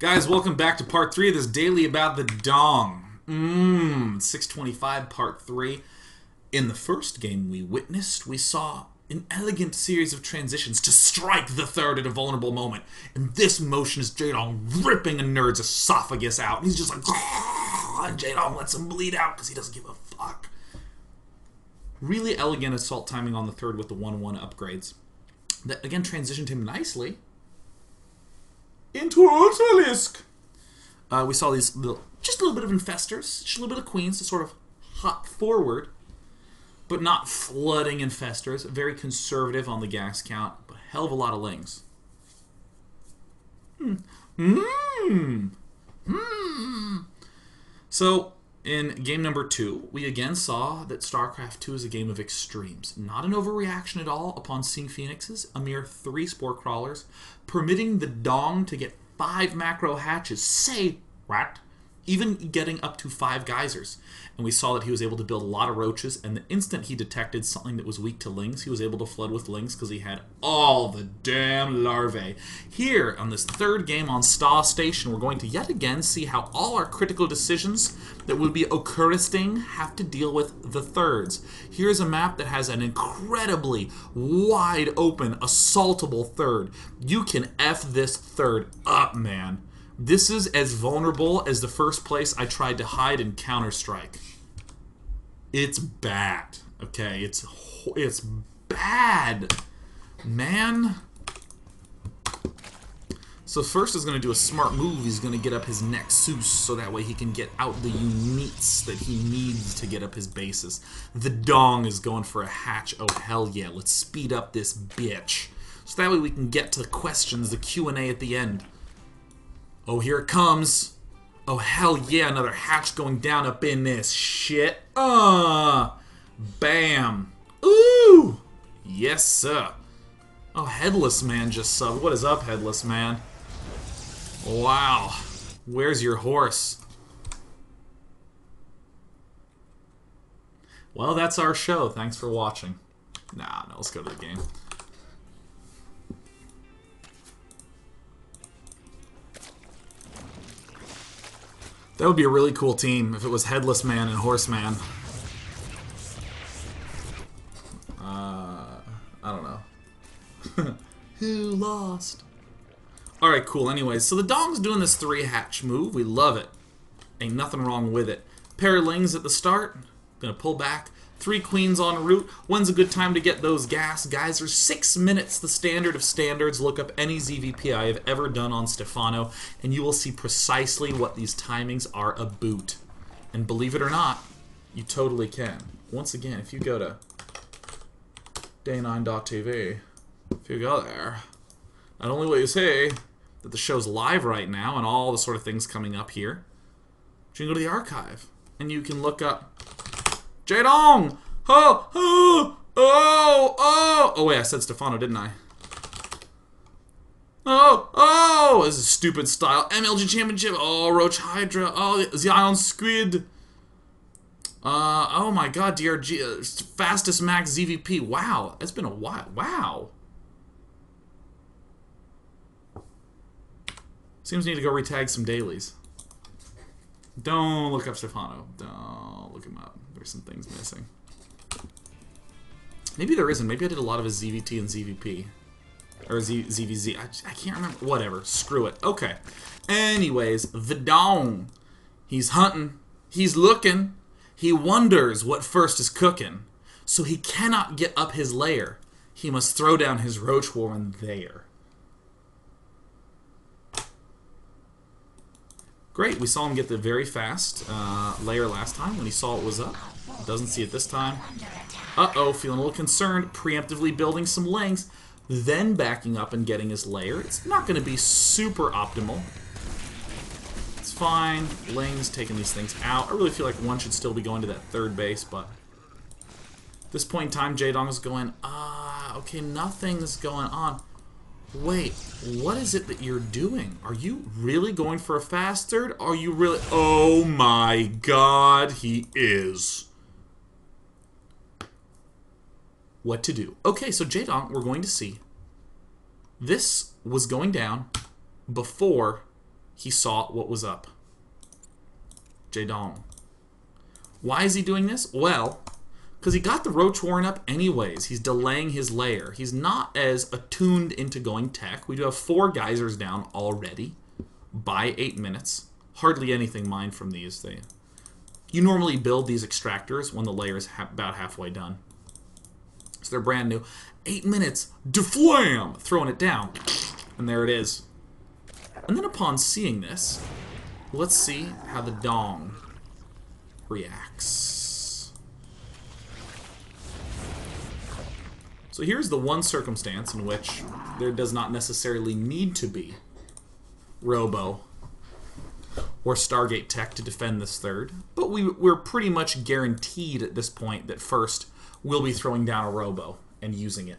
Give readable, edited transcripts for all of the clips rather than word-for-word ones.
Guys, welcome back to part 3 of this daily about the Dong. 625 part 3. In the first game we witnessed, we saw an elegant series of transitions to strike the third at a vulnerable moment. And this motion is Jaedong ripping a nerd's esophagus out. And he's just like, and Jaedong lets him bleed out because he doesn't give a fuck. Really elegant assault timing on the third with the 1-1 upgrades. That, again, transitioned him nicely into Obelisk. We saw these just a little bit of infestors, just a little bit of queens to sort of hop forward, but not flooding infestors. Very conservative on the gas count, but a hell of a lot of lings. So, in game number 2, we again saw that StarCraft 2 is a game of extremes. Not an overreaction at all upon seeing Phoenixes, a mere 3 Spore Crawlers, permitting the Dong to get 5 macro hatches. Say what? Even getting up to 5 geysers. And we saw that he was able to build a lot of roaches, and the instant he detected something that was weak to lings, he was able to flood with lings because he had all the damn larvae. Here, on this third game on Star Station, we're going to yet again see how all our critical decisions that will be occurring have to deal with the thirds. Here's a map that has an incredibly wide open, assaultable third. You can F this third up, man. This is as vulnerable as the first place I tried to hide in Counter-Strike. It's bad. Okay, it's bad, man. So first is going to do a smart move. He's going to get up his Nexus so that way he can get out the units that he needs to get up his bases. The Dong is going for a hatch. Oh, hell yeah. Let's speed up this bitch. So that way we can get to the questions, the Q&A at the end. Oh, here it comes. Oh, hell yeah, another hatch going down up in this shit. Bam. Ooh. Yes, sir. Oh, Headless Man just subbed. What is up, Headless Man? Wow. Where's your horse? Well, that's our show. Thanks for watching. Nah, no, let's go to the game. That would be a really cool team if it was Headless Man and Horseman. I don't know. Who lost? Alright, cool. Anyways, so the Dong's doing this 3 hatch move. We love it. Ain't nothing wrong with it. Pair of lings at the start. Gonna pull back. 3 queens en route. When's a good time to get those geysers? 6 minutes, the standard of standards. Look up any ZvP I have ever done on Stefano, and you will see precisely what these timings are about. And believe it or not, you totally can. Once again, if you go to day9.tv, if you go there, not only will you see that the show's live right now and all the sort of things coming up here, but you can go to the archive, and you can look up Jaedong! Oh, oh, oh, oh! Oh, wait, I said Stefano, didn't I? Oh, oh! This is stupid style. MLG Championship. Oh, Roach Hydra. Oh, the Ion Squid. Oh my god, DRG. Fastest max ZvP. Wow, it's been a while. Wow. Seems we need to go retag some dailies. Don't look up Stefano. Don't look him up. There's some things missing. Maybe there isn't. Maybe I did a lot of his ZVT and ZvP. Or ZVZ. I can't remember. Whatever. Screw it. Okay. Anyways, the Dong. He's hunting. He's looking. He wonders what first is cooking. So he cannot get up his lair. He must throw down his Roach Warren there. Great, we saw him get the very fast layer last time when he saw it was up. Doesn't see it this time. Uh-oh, feeling a little concerned. Preemptively building some lings, then backing up and getting his layer. It's not going to be super optimal. It's fine. Lings taking these things out. I really feel like one should still be going to that third base, but at this point in time, Jaedong is going, okay, nothing's going on. Wait, what is it that you're doing? Are you really going for a fast third? Are you really... Oh my god, he is. What to do? Okay, so Jaedong, we're going to see. This was going down before he saw what was up. Jaedong. Why is he doing this? Well, because he got the Roach Warren up anyways. He's delaying his lair. He's not as attuned into going tech. We do have 4 geysers down already by 8 minutes. Hardly anything mined from these. You normally build these extractors when the layer is about halfway done. So they're brand new. 8 minutes. Deflam! Throwing it down. And there it is. And then upon seeing this, let's see how the Dong reacts. So here's the one circumstance in which there does not necessarily need to be Robo or Stargate tech to defend this third, but we're pretty much guaranteed at this point that first we'll be throwing down a Robo and using it.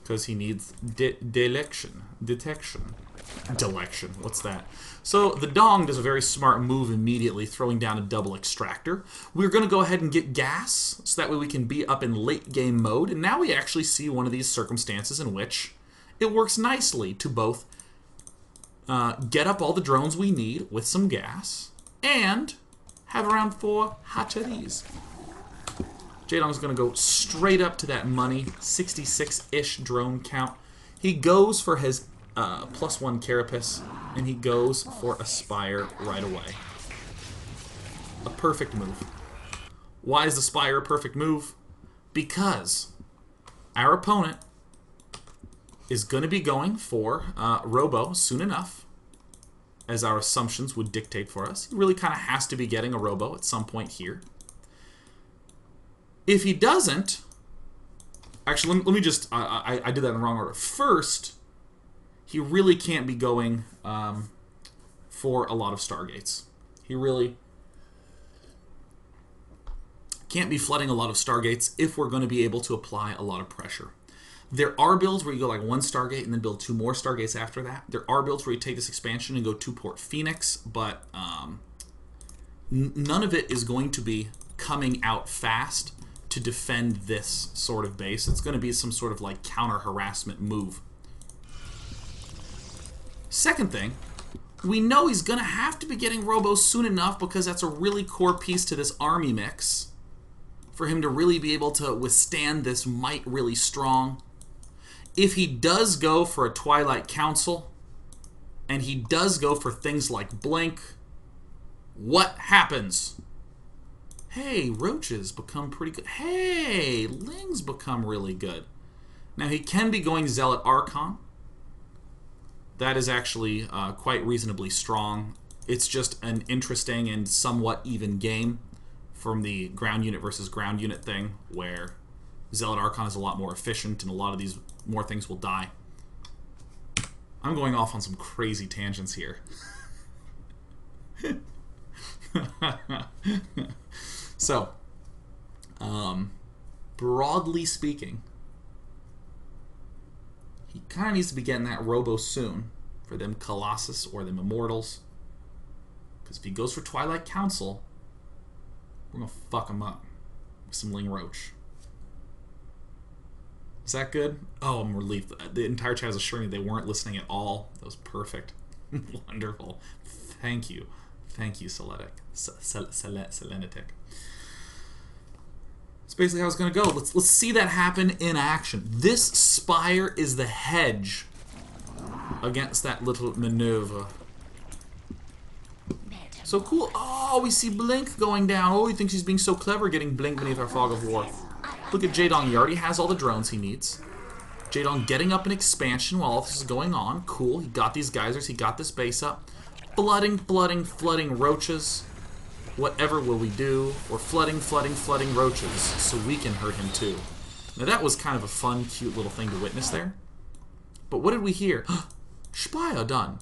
Because he needs detection. What's that? So the Dong does a very smart move immediately, throwing down a double extractor. We're going to go ahead and get gas, so that way we can be up in late game mode. And now we actually see one of these circumstances in which it works nicely to both get up all the drones we need with some gas and have around 4 hatcheries. Jaedong's going to go straight up to that money, 66-ish drone count. He goes for his +1 carapace, and he goes for a spire right away. A perfect move. Why is the spire a perfect move? Because our opponent is going to be going for Robo soon enough, as our assumptions would dictate for us. He really kind of has to be getting a Robo at some point here. If he doesn't, actually, let me just, I did that in the wrong order. First, he really can't be going for a lot of Stargates. He really can't be flooding a lot of Stargates if we're going to be able to apply a lot of pressure. There are builds where you go like 1 Stargate and then build 2 more Stargates after that. There are builds where you take this expansion and go 2 Port Phoenix, but none of it is going to be coming out fast to defend this sort of base. It's going to be some sort of like counter-harassment move. Second thing, we know he's going to have to be getting Robo soon enough because that's a really core piece to this army mix for him to really be able to withstand this might really strong. If he does go for a Twilight Council, and he does go for things like Blink, what happens? Hey, Roaches become pretty good. Hey, Lings become really good. Now, he can be going Zealot Archon. That is actually quite reasonably strong. It's just an interesting and somewhat even game from the ground unit versus ground unit thing, where Zealot Archon is a lot more efficient and a lot of these more things will die. I'm going off on some crazy tangents here. So, broadly speaking, he kind of needs to be getting that Robo soon for them Colossus or them Immortals. Because if he goes for Twilight Council, we're going to fuck him up with some Ling Roach. Is that good? Oh, I'm relieved. The entire chat is assuring me they weren't listening at all. That was perfect. Wonderful. Thank you. Thank you, Seletic. Selenitic. That's basically how it's going to go. Let's see that happen in action. This spire is the hedge against that little maneuver. So cool. Oh, we see Blink going down. Oh, he thinks he's being so clever getting Blink beneath our fog of war. Look at Jaedong. He already has all the drones he needs. Jaedong getting up an expansion while all this is going on. Cool. He got these geysers. He got this base up. Flooding Roaches. Whatever will we do? We're flooding Roaches so we can hurt him too. Now that was kind of a fun, cute little thing to witness there. But what did we hear? Spire done.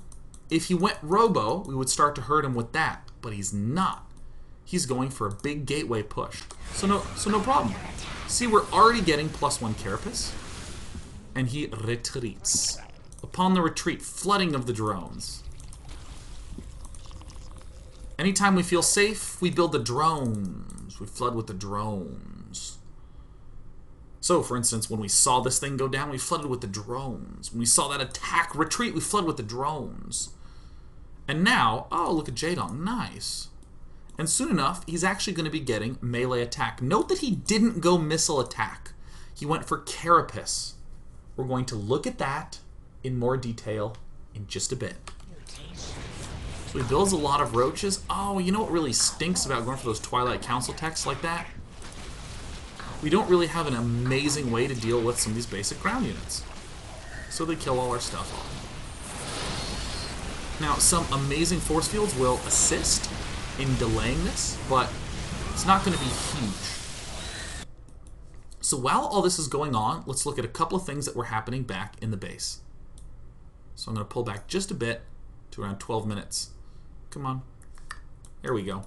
If he went Robo, we would start to hurt him with that. But he's not. He's going for a big gateway push. So no problem. See, we're already getting +1 carapace. And he retreats. Upon the retreat, flooding of the drones. Anytime we feel safe, we build the drones. We flood with the drones. So So, for instance, when we saw this thing go down, we flooded with the drones. When we saw that attack retreat, we flooded with the drones. And now, oh, look at Jaedong. Nice. And soon enough, he's actually going to be getting melee attack. Note that he didn't go missile attack. He went for carapace. We're going to look at that in more detail in just a bit. So he builds a lot of roaches. Oh, you know what really stinks about going for those Twilight Council techs like that? We don't really have an amazing way to deal with some of these basic ground units. So they kill all our stuff off. Now, some amazing force fields will assist in delaying this, but it's not going to be huge. So while all this is going on, let's look at a couple of things that were happening back in the base. So I'm going to pull back just a bit to around 12 minutes. Come on. There we go.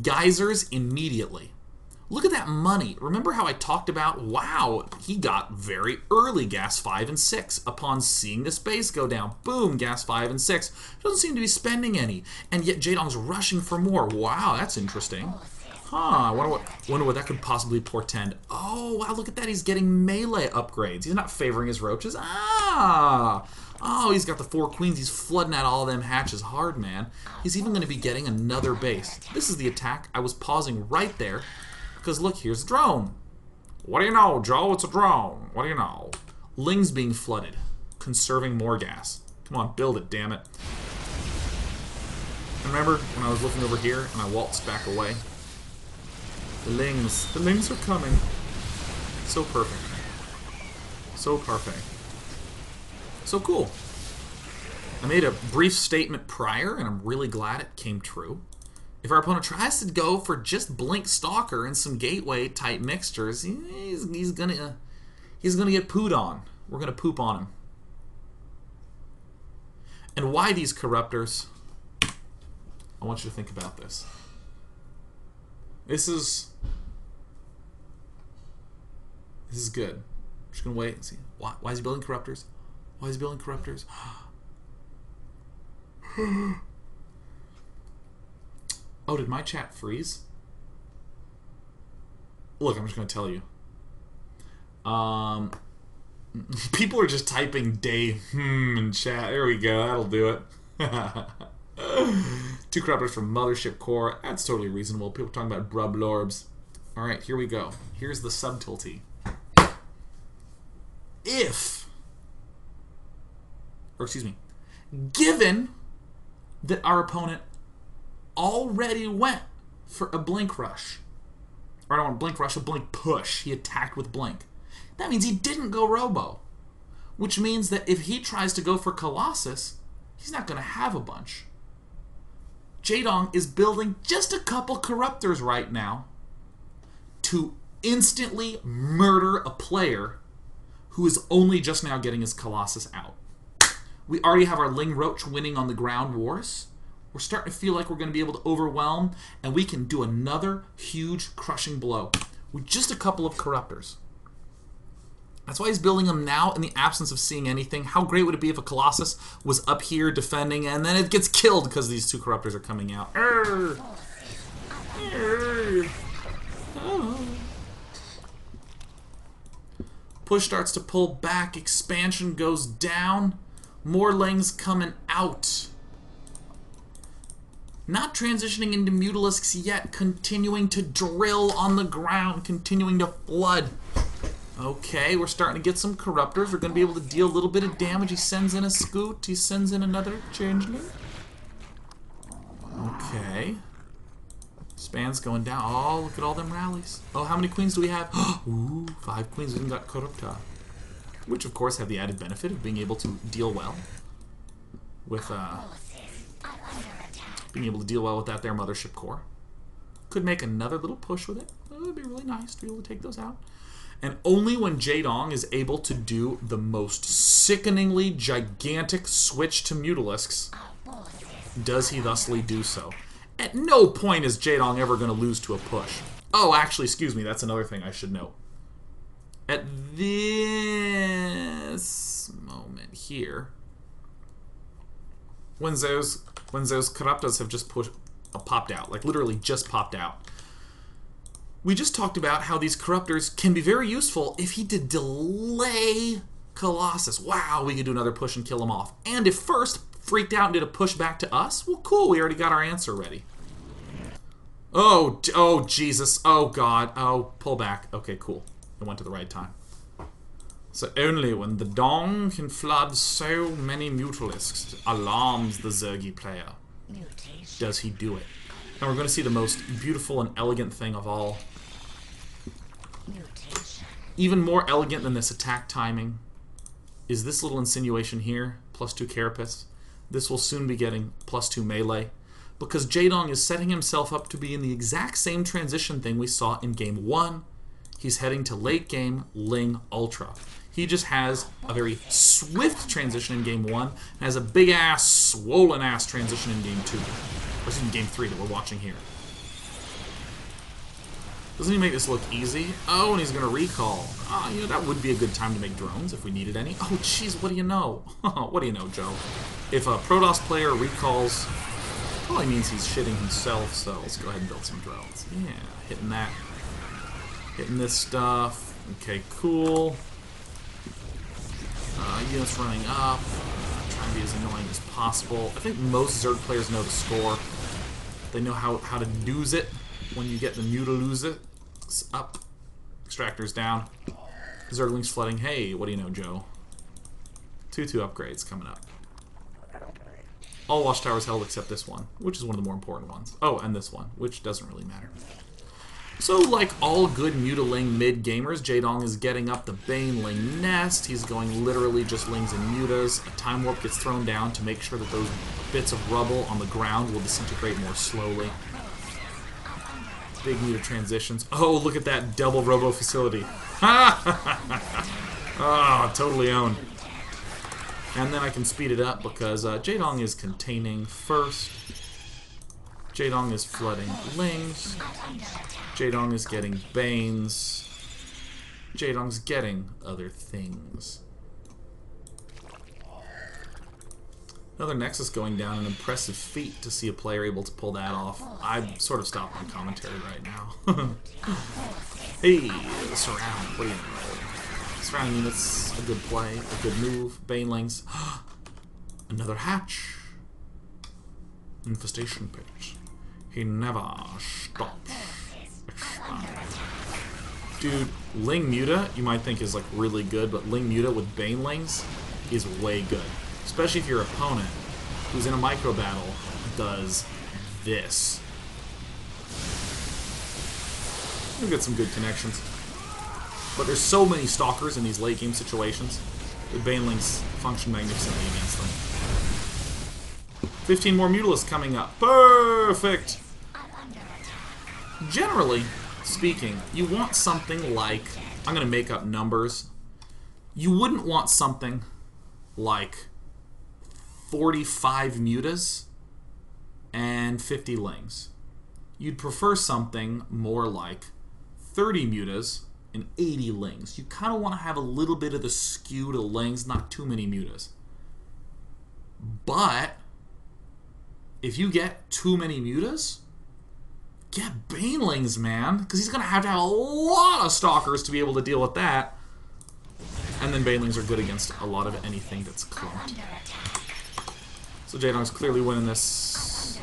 Geysers immediately. Look at that money. Remember how I talked about, wow, he got very early gas 5 and 6 upon seeing this base go down. Boom, gas 5 and 6. Doesn't seem to be spending any. And yet Jaedong's rushing for more. Wow, that's interesting. Huh, I wonder what that could possibly portend. Oh, wow, look at that. He's getting melee upgrades. He's not favoring his roaches. Ah! Oh, he's got the 4 queens. He's flooding out all them hatches hard, man. He's even going to be getting another base. This is the attack. I was pausing right there. Because look, here's a drone. What do you know, Joe? It's a drone. What do you know? Ling's being flooded, conserving more gas. Come on, build it, damn it. And remember when I was looking over here and I waltzed back away? The lings are coming. So perfect. So parfait. So cool. I made a brief statement prior, and I'm really glad it came true. If our opponent tries to go for just Blink Stalker and some Gateway type mixtures, he's gonna get pooed on. We're gonna poop on him. And why these Corruptors? I want you to think about this. This is good. I'm just gonna wait and see. Why is he building Corruptors? Why is he building Corruptors? Oh, did my chat freeze? Look, I'm just going to tell you. People are just typing day in chat. There we go. That'll do it. 2 Corruptors from Mothership Core. That's totally reasonable. People talking about Brub Lorbs. Alright, here we go. Here's the subtlety. Given that our opponent already went for a blink rush. Or I don't want a blink rush, a blink push. He attacked with blink. That means he didn't go robo. Which means that if he tries to go for Colossus, he's not going to have a bunch. Jaedong is building just a couple Corruptors right now to instantly murder a player who is only just now getting his Colossus out. We already have our Ling Roach winning on the ground wars. We're starting to feel like we're going to be able to overwhelm, and we can do another huge crushing blow with just a couple of Corruptors. That's why he's building them now in the absence of seeing anything. How great would it be if a Colossus was up here defending, and then it gets killed because these 2 Corruptors are coming out. Push starts to pull back. Expansion goes down. More Lings coming out. Not transitioning into Mutalisks yet, continuing to drill on the ground, continuing to flood. Okay, we're starting to get some Corruptors. We're going to be able to deal a little bit of damage. He sends in a Scoot. He sends in another Changeling. Okay. Span's going down. Oh, look at all them rallies. Oh, how many queens do we have? Ooh, 5 queens. We even got Corruptor. Which, of course, have the added benefit of being able to deal well with, that there Mothership Core. Could make another little push with it. It would be really nice to be able to take those out. And only when Jaedong is able to do the most sickeningly gigantic switch to Mutalisks does he thusly do so. At no point is Jaedong ever going to lose to a push. Oh, actually, excuse me, that's another thing I should note. At this moment here, when those Corruptors have just popped out, like literally just popped out, We just talked about how these Corruptors can be very useful if he did delay Colossus. Wow, we could do another push and kill him off. And if first freaked out and did a push back to us, well, cool, we already got our answer ready. Oh, Jesus. Oh, God. Oh, pull back. Okay, cool. It went to the right time. So only when the Dong can flood so many Mutalisks alarms the Zergy player does he do it. And we're going to see the most beautiful and elegant thing of all. Even more elegant than this attack timing is this little insinuation here, +2 carapace. This will soon be getting +2 melee, because Jaedong is setting himself up to be in the exact same transition thing we saw in Game 1. He's heading to late game Ling Ultra. He just has a very swift transition in Game 1 and has a big-ass, swollen-ass transition in Game 2. Or in Game 3 that we're watching here. Doesn't he make this look easy? Oh, and he's going to recall. You know, that would be a good time to make drones if we needed any. Oh, jeez, what do you know? What do you know, Joe? If a Protoss player recalls, probably means he's shitting himself, so let's go ahead and build some drones. Yeah, hitting that. Hitting this stuff. Okay, cool. Units running up. Trying to be as annoying as possible. I think most Zerg players know the score. They know how to lose it when you get the lose it. Up. Extractors down. Zerglings flooding. Hey, what do you know, Joe? 2-2 upgrades coming up. All watchtowers held except this one, which is one of the more important ones. Oh, and this one, which doesn't really matter. So, like all good Mutaling mid-gamers, Jaedong is getting up the Baneling nest. He's going literally just lings and mutas. A time warp gets thrown down to make sure that those bits of rubble on the ground will disintegrate more slowly. Big muta transitions. Oh, look at that double robo facility. Ah, totally owned. And then I can speed it up because Jaedong is containing first. Jaedong is flooding lings. Jaedong is getting banes. Jaedong's getting other things. Another Nexus going down, an impressive feat to see a player able to pull that off. I'm sort of stopped my commentary right now. Hey, surround. What do you know? Surrounding units, a good play, a good move. Banelings. Another hatch. Infestation pitch. He never stops. Dude, Ling Muta, you might think is like really good, but Ling Muta with Banelings is way good. Especially if your opponent, who's in a micro battle, does this. We'll get some good connections. But there's so many stalkers in these late game situations that Banelings function magnificently against them. 15 more Mutalisks coming up. Perfect! Generally speaking, you want something like, I'm going to make up numbers, you wouldn't want something like 45 mutas and 50 lings. You'd prefer something more like 30 mutas and 80 lings. You kind of want to have a little bit of the skew to lings, not too many mutas. But if you get too many mutas, get Banelings, man, because he's going to have a lot of stalkers to be able to deal with that. And then Banelings are good against a lot of anything that's clumped. So Jaedong's clearly winning this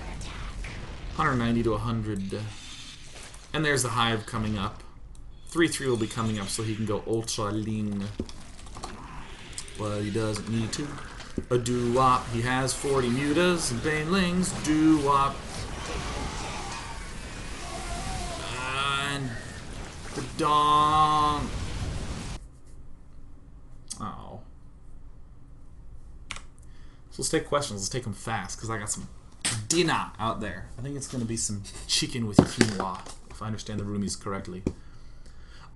190 to 100. And there's the Hive coming up. 3-3 will be coming up so he can go Ultra Ling. But he doesn't need to. A doo-wop. He has 40 mutas and Banelings. Doo-wop. And the Dong. Oh. So let's take questions. Let's take them fast, because I got some dinner out there. I think it's going to be some chicken with quinoa, if I understand the roomies correctly.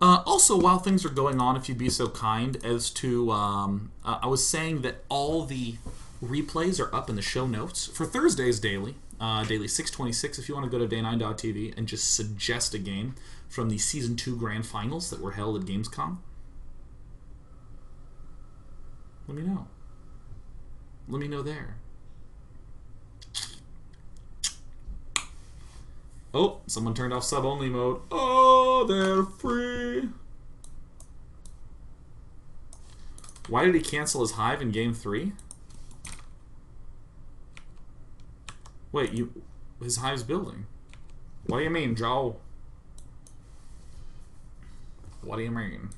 Also, while things are going on, if you'd be so kind as to... I was saying that all the replays are up in the show notes for Thursday's daily. Daily 626, if you want to go to day9.tv and just suggest a game from the Season 2 Grand Finals that were held at Gamescom. Let me know. Let me know there. Oh, someone turned off sub-only mode. Oh! Oh, they're free. Why did he cancel his hive in game 3? Wait, his hive's building. What do you mean, Joe? What do you mean?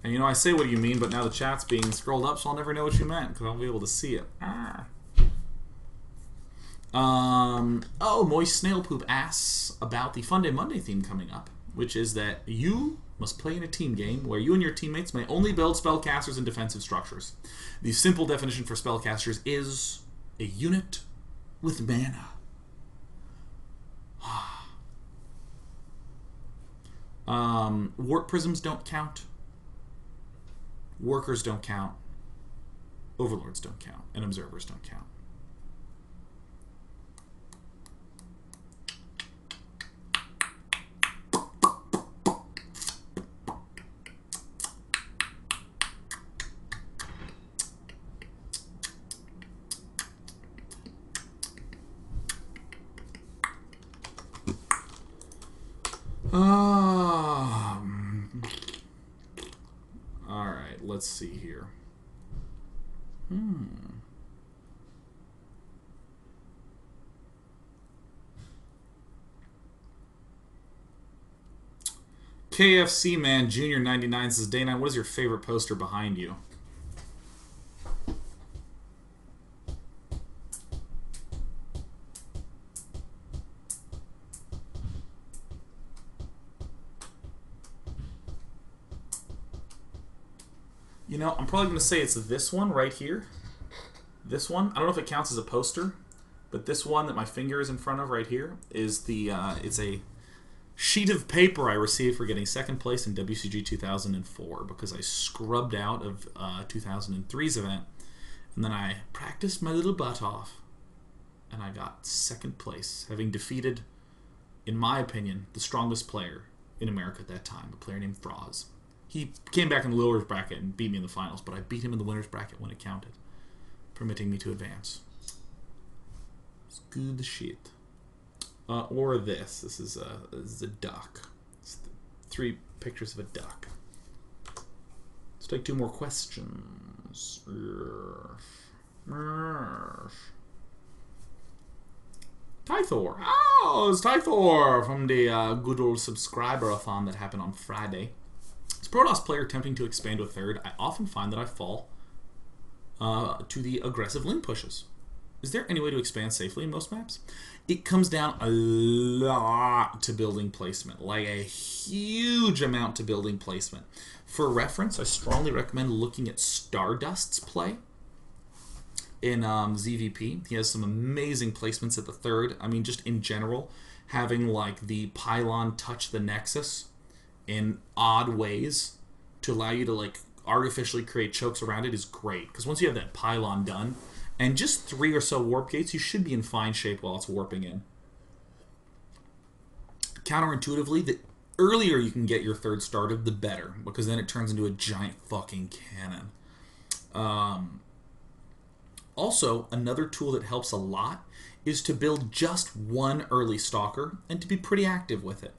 And you know, I say what do you mean, but now the chat's being scrolled up, so I'll never know what you meant, because I'll be able to see it. Oh, Moist Snail Poop asks about the Fun Day Monday theme coming up, which is that you must play in a team game where you and your teammates may only build spellcasters and defensive structures. The simple definition for spellcasters is a unit with mana. Warp prisms don't count. Workers don't count. Overlords don't count. And observers don't count. Alright, let's see here. KFC Man Junior 99 says, Day 9, what is your favorite poster behind you? You know, I'm probably going to say it's this one right here. This one. I don't know if it counts as a poster, but this one that my finger is in front of right here is the, it's a sheet of paper I received for getting second place in WCG 2004 because I scrubbed out of 2003's event, and then I practiced my little butt off, and I got second place, having defeated, in my opinion, the strongest player in America at that time, a player named Froz. He came back in the lowers bracket and beat me in the finals, but I beat him in the winners bracket when it counted, permitting me to advance. It's good shit. Or this. This is a duck. It's 3 pictures of a duck. Let's take 2 more questions. Tythor. Oh, it's Tythor from the good old subscriber-a-thon that happened on Friday. As a Protoss player attempting to expand to a 3rd, I often find that I fall to the aggressive ling pushes. Is there any way to expand safely in most maps? It comes down a lot to building placement, like a huge amount to building placement. For reference, I strongly recommend looking at Stardust's play in ZvP. He has some amazing placements at the 3rd. I mean, just in general, having like the pylon touch the nexus in odd ways to allow you to like artificially create chokes around it is great. Because once you have that pylon done, and just 3 or so warp gates, you should be in fine shape while it's warping in. Counterintuitively, the earlier you can get your 3rd started, the better, because then it turns into a giant fucking cannon. Also, another tool that helps a lot is to build just 1 early stalker and to be pretty active with it.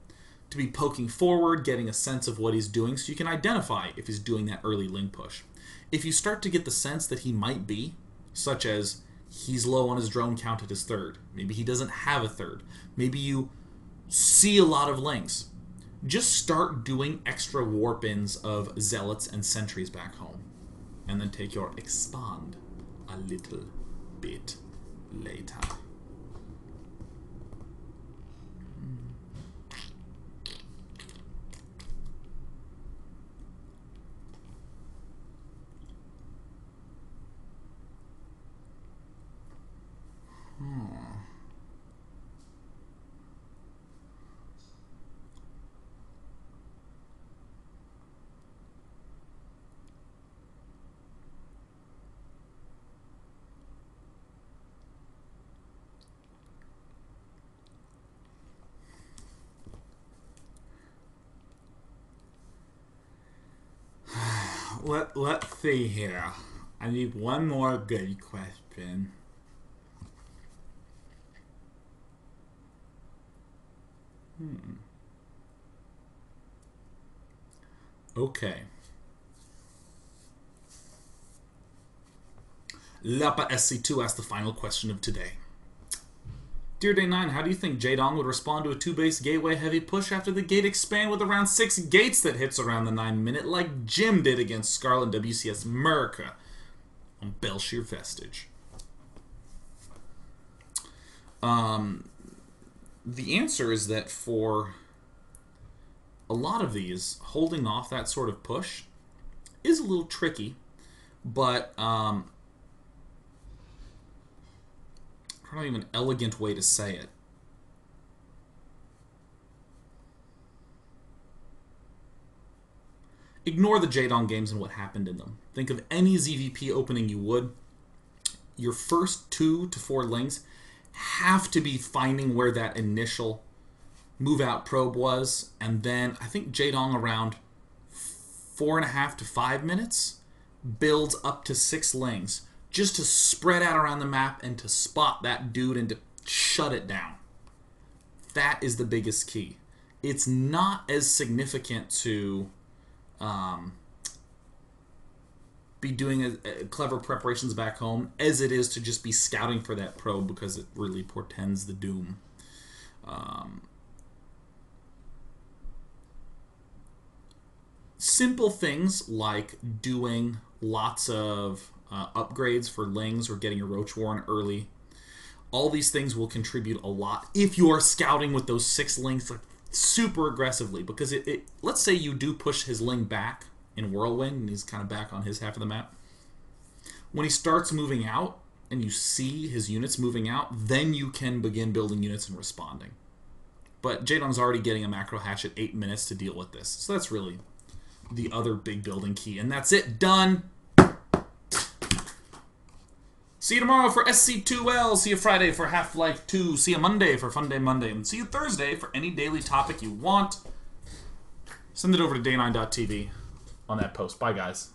To be poking forward, getting a sense of what he's doing so you can identify if he's doing that early ling push. If you start to get the sense that he might be, such as he's low on his drone count at his 3rd. Maybe he doesn't have a 3rd. Maybe you see a lot of lings. Just start doing extra warp-ins of zealots and sentries back home. And then take your expand a little bit later. Let's see here. I need one more good question. Okay. Lapa SC2 asked the final question of today. Dear Day 9, how do you think Jaedong would respond to a 2-base gateway heavy push after the gate expand with around 6 gates that hits around the 9-minute like Jim did against Scarlet WCS America on Belshire Vestige? The answer is that for a lot of these, holding off that sort of push is a little tricky, but probably even an elegant way to say it. Ignore the Jaedong games and what happened in them. Think of any ZvP opening you would. Your first 2 to 4 lings have to be finding where that initial move out probe was, and then I think Jaedong around 4.5 to 5 minutes builds up to 6 lings just to spread out around the map and to spot that dude and to shut it down. That is the biggest key. It's not as significant to be doing clever preparations back home as it is to just be scouting for that probe, because it really portends the doom. Simple things like doing lots of upgrades for lings or getting a Roach Warren early. All these things will contribute a lot if you are scouting with those 6 lings like super aggressively, because let's say you do push his ling back in Whirlwind and he's kind of back on his half of the map. When he starts moving out and you see his units moving out, then you can begin building units and responding. But Jaedong's already getting a macro hatch at 8 minutes to deal with this, so that's really the other big building key. And that's it. Done. See you tomorrow for SC2L. See you Friday for Half-Life 2. See you Monday for Fun Day Monday. And see you Thursday for any daily topic you want. Send it over to day9.tv on that post. Bye, guys.